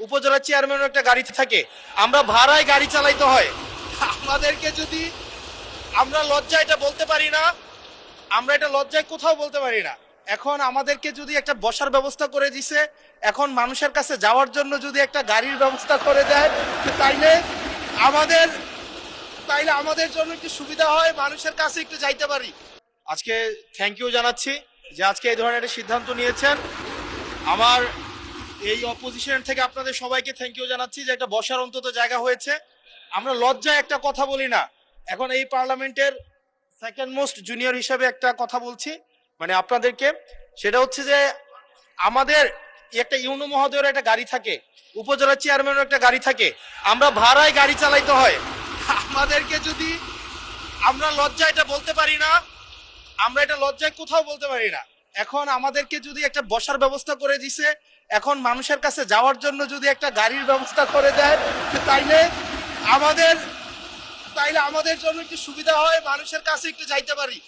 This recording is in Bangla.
উপজেলা চেয়ারম্যানের একটা গাড়ি থাকে, আমরা ভাড়ায় গাড়ি চালাইতে হয়। আমাদেরকে যদি আমরা লজ্জায় এটা বলতে পারি না, আমরা এটা লজ্জায় কোথাও বলতে পারি না। এখন আমাদেরকে যদি একটা বসার ব্যবস্থা করে দিছে, এখন মানুষের কাছে যাওয়ার জন্য যদি একটা গাড়ির ব্যবস্থা করে দেয়, তাইলে আমাদের তাইলে আমাদের জন্য একটু সুবিধা হয়, মানুষের কাছে একটু যাইতে পারি। আজকে থ্যাংক ইউ জানাচ্ছি যে আজকে এই ধরনের একটা সিদ্ধান্ত নিয়েছেন। আমার এই অপোজিশন থেকে আপনাদের সবাইকে থ্যাংক ইউ জানাচ্ছি যে একটা বসার অন্তত জায়গা হয়েছে। আমরা লজ্জায় একটা কথা বলি না। এখন এই পার্লামেন্টের সেকেন্ড মোস্ট জুনিয়র হিসেবে একটা কথা বলছি, মানে আপনাদেরকে, সেটা হচ্ছে যে আমাদের একটা ইউনো মহোদয়ের একটা গাড়ি থাকে, উপজেলা চেয়ারম্যানের একটা গাড়ি থাকে, আমরা ভাড়ায় গাড়ি চালাইতে হয়। আমাদেরকে যদি আমরা লজ্জায় এটা বলতে পারি না, আমরা এটা লজ্জায় কোথাও বলতে পারি না। এখন আমাদেরকে যদি একটা বসার ব্যবস্থা করে দিছে, এখন মানুষের কাছে যাওয়ার জন্য যদি একটা গাড়ির ব্যবস্থা করে দেয়, তাইলে আমাদের তাইলে আমাদের জন্য একটু সুবিধা হয়, মানুষের কাছে একটু যাইতে পারি।